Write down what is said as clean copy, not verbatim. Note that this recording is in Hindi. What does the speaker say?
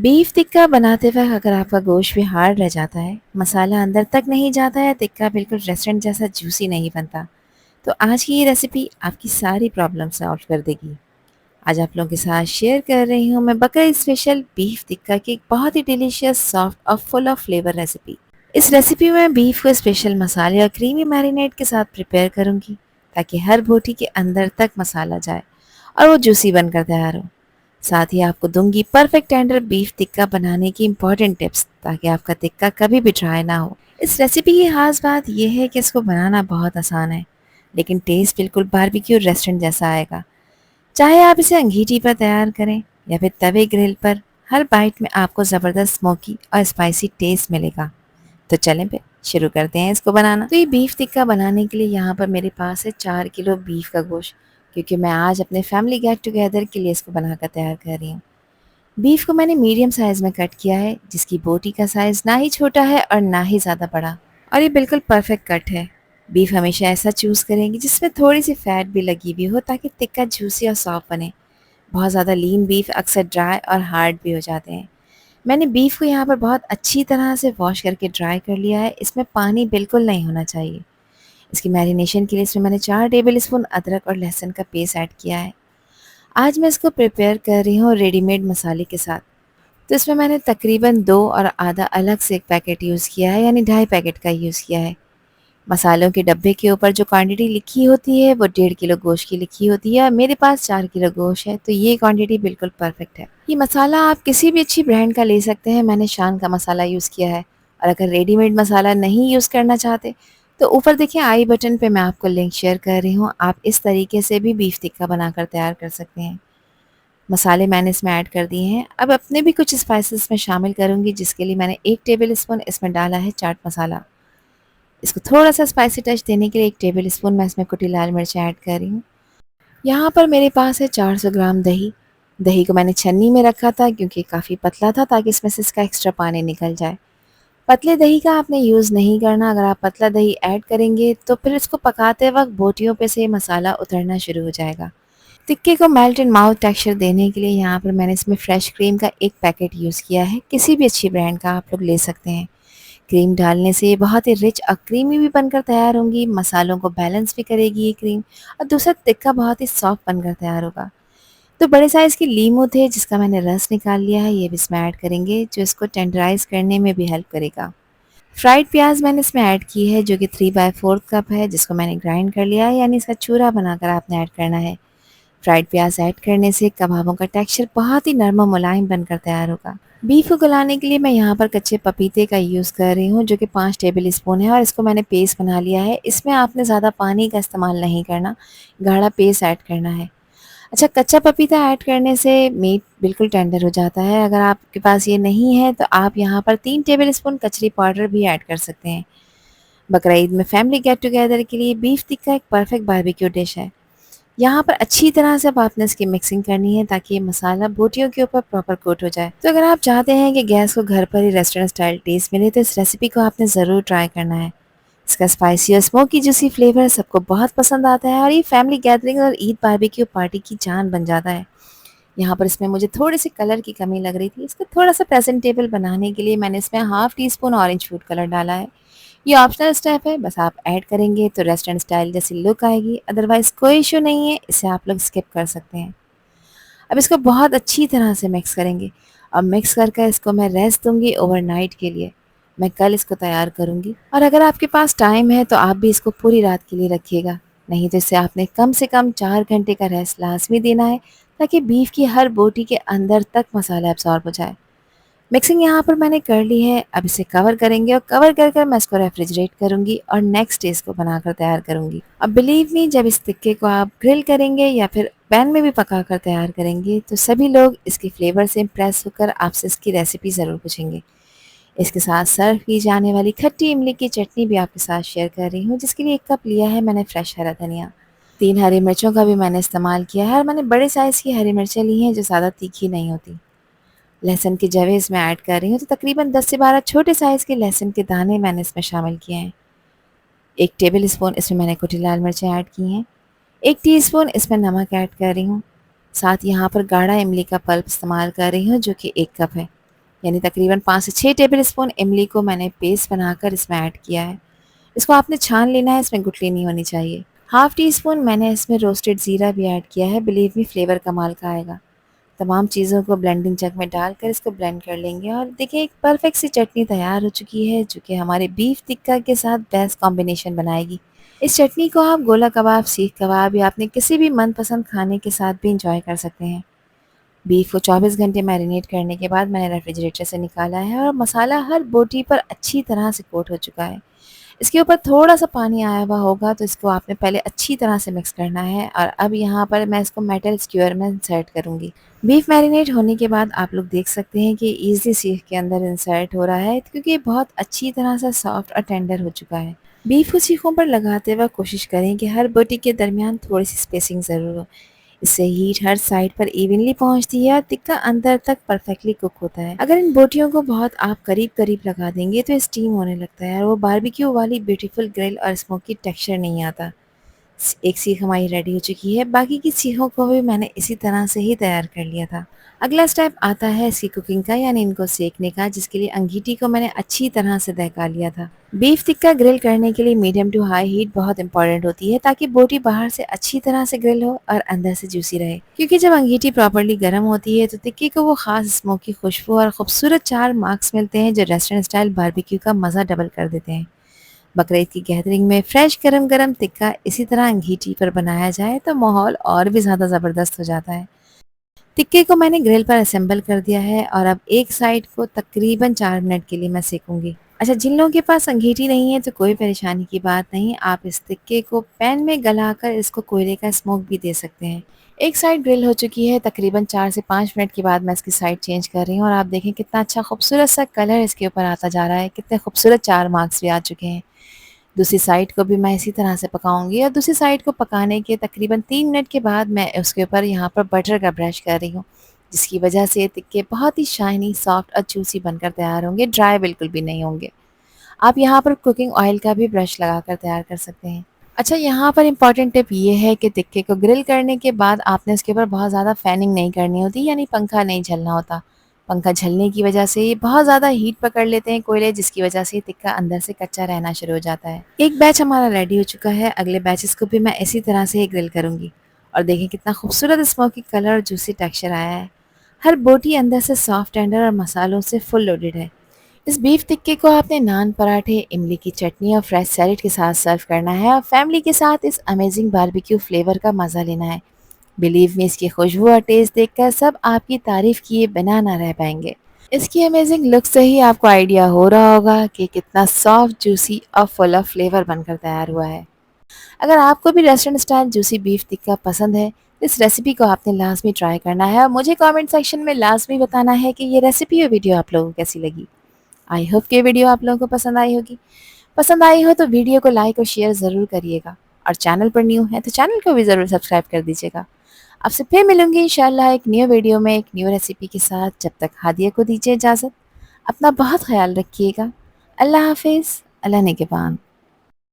बीफ टिक्का बनाते वक़्त अगर आपका गोश्त भी हार्ड रह जाता है, मसाला अंदर तक नहीं जाता है, टिक्का बिल्कुल रेस्टोरेंट जैसा जूसी नहीं बनता। तो आज की ये रेसिपी आपकी सारी प्रॉब्लम सॉल्व कर देगी। आज आप लोगों के साथ शेयर कर रही हूँ मैं बकरा स्पेशल बीफ टिक्का की एक बहुत ही डिलीशियस, सॉफ्ट और फुल ऑफ फ्लेवर रेसिपी। इस रेसिपी में बीफ को स्पेशल मसाले और क्रीमी मैरिनेट के साथ प्रिपेयर करूँगी, ताकि हर बोटी के अंदर तक मसाला जाए और वो जूसी बनकर तैयार हो। साथ ही आपको दूंगी परफेक्ट टेंडर बीफ टिक्का बनाने की इंपॉर्टेंट टिप्स, ताकि आपका टिक्का कभी भी ड्राई ना हो। इस रेसिपी की खास बात यह है कि इसको बनाना बहुत आसान है, लेकिन टेस्ट बिल्कुल बारबेक्यू रेस्टोरेंट जैसा आएगा। चाहे आप इसे अंगीठी पर तैयार करें या फिर तवे ग्रिल पर, हर बाइट में आपको ज़बरदस्त स्मोकी और स्पाइसी टेस्ट मिलेगा। तो चलें फिर शुरू करते हैं इसको बनाना। तो ये बीफ टिक्का बनाने के लिए यहाँ पर मेरे पास है 4 किलो बीफ का गोश्त, क्योंकि मैं आज अपने फैमिली गेट टुगेदर के लिए इसको बनाकर तैयार कर रही हूँ। बीफ को मैंने मीडियम साइज़ में कट किया है, जिसकी बोटी का साइज़ ना ही छोटा है और ना ही ज़्यादा बड़ा, और ये बिल्कुल परफेक्ट कट है। बीफ हमेशा ऐसा चूज़ करेंगे जिसमें थोड़ी सी फैट भी लगी हुई हो, ताकि टिक्का जूसी और सॉफ्ट बने। बहुत ज़्यादा लीन बीफ अक्सर ड्राई और हार्ड भी हो जाते हैं। मैंने बीफ को यहाँ पर बहुत अच्छी तरह से वॉश करके ड्राई कर लिया है। इसमें पानी बिल्कुल नहीं होना चाहिए। इसकी मैरिनेशन के लिए इसमें मैंने 4 टेबल स्पून अदरक और लहसुन का पेस्ट ऐड किया है। आज मैं इसको प्रिपेयर कर रही हूँ रेडीमेड मसाले के साथ। तो इसमें मैंने तकरीबन 2 और आधा अलग से एक पैकेट यूज़ किया है, यानी 2.5 पैकेट का यूज़ किया है। मसालों के डब्बे के ऊपर जो क्वांटिटी लिखी होती है वो 1.5 किलो गोश्त की लिखी होती है, और मेरे पास 4 किलो गोश्त है, तो ये क्वांटिटी बिल्कुल परफेक्ट है। ये मसाला आप किसी भी अच्छी ब्रांड का ले सकते हैं। मैंने शान का मसाला यूज़ किया है। और अगर रेडीमेड मसाला नहीं यूज़ करना चाहते, तो ऊपर देखिए आई बटन पे मैं आपको लिंक शेयर कर रही हूँ। आप इस तरीके से भी बीफ टिक्का बनाकर तैयार कर सकते हैं। मसाले मैंने इसमें ऐड कर दिए हैं। अब अपने भी कुछ स्पाइसेस में शामिल करूँगी, जिसके लिए मैंने 1 टेबल स्पून इसमें डाला है चाट मसाला। इसको थोड़ा-सा स्पाइसी टच देने के लिए 1 टेबल स्पून मैं इसमें कुटी लाल मिर्च ऐड कर रही हूँ। यहाँ पर मेरे पास है 400 ग्राम दही। दही को मैंने छन्नी में रखा था, क्योंकि काफ़ी पतला था, ताकि इसमें से इसका एक्स्ट्रा पानी निकल जाए। पतले दही का आपने यूज़ नहीं करना। अगर आप पतला दही ऐड करेंगे, तो फिर इसको पकाते वक़्त बोटियों पे से मसाला उतरना शुरू हो जाएगा। टिक्के को मेल्ट इन माउथ टेक्सचर देने के लिए यहाँ पर मैंने इसमें फ्रेश क्रीम का 1 पैकेट यूज़ किया है। किसी भी अच्छी ब्रांड का आप लोग ले सकते हैं। क्रीम डालने से ये बहुत ही रिच और क्रीमी भी बनकर तैयार होंगी, मसालों को बैलेंस भी करेगी ये क्रीम, और दूसरा टिक्का बहुत ही सॉफ्ट बनकर तैयार होगा। तो बड़े साइज़ की लीमू थे, जिसका मैंने रस निकाल लिया है, ये भी इसमें ऐड करेंगे, जो इसको टेंडराइज़ करने में भी हेल्प करेगा। फ्राइड प्याज़ मैंने इसमें ऐड की है, जो कि 3/4 कप है, जिसको मैंने ग्राइंड कर लिया है, यानी इसका चूरा बनाकर आपने ऐड करना है। फ्राइड प्याज़ ऐड करने से कबाबों का टेक्सचर बहुत ही नरम और मुलायम बनकर तैयार होगा। बीफ को गलाने के लिए मैं यहाँ पर कच्चे पपीते का यूज़ कर रही हूँ, जो कि 5 टेबल स्पून है, और इसको मैंने पेस्ट बना लिया है। इसमें आपने ज़्यादा पानी का इस्तेमाल नहीं करना, गाढ़ा पेस्ट ऐड करना है। अच्छा, कच्चा पपीता ऐड करने से मीट बिल्कुल टेंडर हो जाता है। अगर आपके पास ये नहीं है, तो आप यहाँ पर 3 टेबल स्पून कचरी पाउडर भी ऐड कर सकते हैं। बकरा ईद में फैमिली गेट टुगेदर के लिए बीफ टिक्का एक परफेक्ट बारबेक्यू डिश है। यहाँ पर अच्छी तरह से अब आपने इसकी मिक्सिंग करनी है, ताकि ये मसाला बोटियों के ऊपर प्रॉपर कोट हो जाए। तो अगर आप चाहते हैं कि गैस को घर पर ही रेस्टोरेंट स्टाइल टेस्ट मिले, तो इस रेसिपी को आपने ज़रूर ट्राई करना है। इसका स्पाइसी और स्मोकी जूसी फ्लेवर सबको बहुत पसंद आता है, और ये फैमिली गैदरिंग और ईद बारबेक्यू पार्टी की जान बन जाता है। यहाँ पर इसमें मुझे थोड़ी-सी कलर की कमी लग रही थी। इसको थोड़ा-सा प्रेज़ेंटेबल बनाने के लिए मैंने इसमें half tea spoon orange food colour डाला है। ये ऑप्शनल स्टेप है, बस आप ऐड करेंगे तो रेस्टोरेंट स्टाइल जैसी लुक आएगी, अदरवाइज़ कोई इश्यू नहीं है, इसे आप लोग स्किप कर सकते हैं। अब इसको बहुत अच्छी तरह से मिक्स करेंगे, और मिक्स कर इसको मैं रेस्ट दूँगी ओवरनाइट के लिए। मैं कल इसको तैयार करूँगी, और अगर आपके पास टाइम है तो आप भी इसको पूरी रात के लिए रखिएगा। नहीं तो इसे आपने कम से कम 4 घंटे का रेस्ट लाज़मी देना है, ताकि बीफ की हर बोटी के अंदर तक मसाला एब्ज़ॉर्ब हो जाए। मिक्सिंग यहाँ पर मैंने कर ली है। अब इसे कवर करेंगे, और कवर कर मैं इसको रेफ्रिजरेट करूँगी, और नेक्स्ट डे इसको बनाकर तैयार करूँगी। अब बिलीव मी, जब इस टिक्के को आप ग्रिल करेंगे या फिर पैन में भी पकाकर तैयार करेंगे, तो सभी लोग इसके फ्लेवर से इम्प्रेस होकर आपसे इसकी रेसिपी ज़रूर पूछेंगे। इसके साथ सर्व की जाने वाली खट्टी इमली की चटनी भी आपके साथ शेयर कर रही हूँ, जिसके लिए 1 कप लिया है मैंने फ्रेश हरा धनिया। 3 हरी मिर्चों का भी मैंने इस्तेमाल किया है, और मैंने बड़े साइज़ की हरी मिर्चें ली हैं, जो ज़्यादा तीखी नहीं होती। लहसुन के जवे इसमें ऐड कर रही हूँ, तो तकरीबन 10 से 12 छोटे साइज़ के लहसुन के दाने मैंने इसमें शामिल किए हैं। 1 टेबल स्पून इसमें मैंने कुटी लाल मिर्चें ऐड की हैं। 1 टीस्पून इसमें नमक ऐड कर रही हूँ। साथ यहाँ पर गाढ़ा इमली का पल्प इस्तेमाल कर रही हूँ, जो कि 1 कप है। यानी तकरीबन 5 से 6 टेबल स्पून इमली को मैंने पेस्ट बनाकर इसमें ऐड किया है। इसको आपने छान लेना है, इसमें गुठली नहीं होनी चाहिए। हाफ़ टी स्पून मैंने इसमें रोस्टेड ज़ीरा भी ऐड किया है, बिलीव मी फ्लेवर कमाल का आएगा। तमाम चीज़ों को ब्लेंडिंग जग में डालकर इसको ब्लेंड कर लेंगे और देखिए एक परफेक्ट सी चटनी तैयार हो चुकी है, जो कि हमारे बीफ टिक्का के साथ बेस्ट कॉम्बिनेशन बनाएगी। इस चटनी को आप गोला कबाब, सीख कबाब या अपने किसी भी मनपसंद खाने के साथ भी इंजॉय कर सकते हैं। बीफ को 24 घंटे मैरिनेट करने के बाद मैंने रेफ्रिजरेटर से निकाला है और मसाला हर बोटी पर अच्छी तरह से कोट हो चुका है। इसके ऊपर थोड़ा-सा पानी आया हुआ होगा, तो इसको आपने पहले अच्छी तरह से मिक्स करना है और अब यहाँ पर मैं इसको मेटल स्क्यूअर में इंसर्ट करूँगी। बीफ मैरिनेट होने के बाद आप लोग देख सकते हैं कि ईज़िली सीख के अंदर इंसर्ट हो रहा है, क्योंकि ये बहुत अच्छी तरह से सॉफ्ट और टेंडर हो चुका है। बीफ को सीखों पर लगाते वक़्त कोशिश करें कि हर बोटी के दरमियान थोड़ी-सी स्पेसिंग ज़रूर हो। इससे हीट हर साइड पर इवनली पहुंचती है और टिक्का अंदर तक परफेक्टली कुक होता है। अगर इन बोटियों को बहुत आप करीब-करीब लगा देंगे तो स्टीम होने लगता है और वो बारबेक्यू वाली ब्यूटीफुल ग्रिल और स्मोकी टेक्सचर नहीं आता। एक सीख हमारी रेडी हो चुकी है, बाकी की सीखों को भी मैंने इसी तरह से ही तैयार कर लिया था। अगला स्टेप आता है इसकी कुकिंग का, यानी इनको सेकने का, जिसके लिए अंगीठी को मैंने अच्छी तरह से दहका लिया था। बीफ टिक्का ग्रिल करने के लिए मीडियम टू हाई हीट बहुत इंपॉर्टेंट होती है, ताकि बोटी बाहर से अच्छी तरह से ग्रिल हो और अंदर से जूसी रहे। क्योंकि जब अंगीठी प्रॉपर्ली गर्म होती है तो टिक्के को वो खास स्मोकी खुशबू और खूबसूरत 4 मार्क्स मिलते हैं, जो रेस्टोरेंट स्टाइल बारबेक्यू का मज़ा डबल कर देते हैं। बकरीद की गैदरिंग में फ्रेश गरम गरम टिक्का इसी तरह अंगीठी पर बनाया जाए तो माहौल और भी ज़्यादा ज़बरदस्त हो जाता है। टिक्के को मैंने ग्रिल पर असेंबल कर दिया है और अब एक साइड को तकरीबन 4 मिनट के लिए मैं सेकूंगी। अच्छा, जिन लोगों के पास अंगीठी नहीं है तो कोई परेशानी की बात नहीं, आप इस टिक्के को पैन में गलाकर इसको कोयले का स्मोक भी दे सकते हैं। एक साइड ग्रिल हो चुकी है, तकरीबन 4 से 5 मिनट के बाद मैं इसकी साइड चेंज कर रही हूँ और आप देखें कितना अच्छा खूबसूरत सा कलर इसके ऊपर आता जा रहा है, कितने खूबसूरत 4 मार्क्स भी आ चुके हैं। दूसरी साइड को भी मैं इसी तरह से पकाऊंगी और दूसरी साइड को पकाने के तकरीबन 3 मिनट के बाद मैं उसके ऊपर यहाँ पर बटर का ब्रश कर रही हूँ, जिसकी वजह से टिक्के बहुत ही शाइनी, सॉफ्ट और जूसी बनकर तैयार होंगे, ड्राई बिल्कुल भी नहीं होंगे। आप यहाँ पर कुकिंग ऑयल का भी ब्रश लगाकर तैयार कर सकते हैं। अच्छा, यहाँ पर इम्पॉर्टेंट टिप ये है कि टिक्के को ग्रिल करने के बाद आपने इसके ऊपर बहुत ज़्यादा फैनिंग नहीं करनी होती, यानी पंखा नहीं झलना होता। पंखा झलने की वजह से ये बहुत ज़्यादा हीट पकड़ लेते हैं कोयले, जिसकी वजह से टिक्का अंदर से कच्चा रहना शुरू हो जाता है। एक बैच हमारा रेडी हो चुका है, अगले बैचेस को भी मैं इसी तरह से ही ग्रिल करूँगी और देखें कितना खूबसूरत स्मोकी कलर और जूसी टेक्सचर आया है। हर बोटी अंदर से सॉफ्ट टेंडर और मसालों से फुल लोडेड है। इस बीफ टिक्के को आपने नान, पराठे, इमली की चटनी और फ्रेश सैलेड के साथ सर्व करना है और फैमिली के साथ इस अमेजिंग बारबेक्यू फ्लेवर का मज़ा लेना है। बिलीव मी, इसकी खुशबू और टेस्ट देखकर सब आपकी तारीफ किए बिना ना रह पाएंगे। इसकी अमेजिंग लुक से ही आपको आइडिया हो रहा होगा कि कितना सॉफ्ट, जूसी और फुल ऑफ फ्लेवर बनकर तैयार हुआ है। अगर आपको भी restaurant style juicy beef tikka पसंद है, तो इस रेसिपी को आपने लाजमी ट्राई करना है और मुझे कमेंट सेक्शन में लाजमी बताना है कि ये रेसिपी और वीडियो आप लोगों को कैसी लगी। आई होप कि वीडियो आप लोगों को पसंद आई होगी। पसंद आई हो तो वीडियो को लाइक और शेयर ज़रूर करिएगा और चैनल पर न्यू है तो चैनल को भी ज़रूर सब्सक्राइब कर दीजिएगा। आपसे फिर मिलूंगी इंशाल्लाह एक न्यू वीडियो में एक न्यू रेसिपी के साथ। जब तक हादिया को दीजिए इजाज़त। अपना बहुत ख्याल रखिएगा। अल्लाह हाफिज़। अल्लाह निगहबान।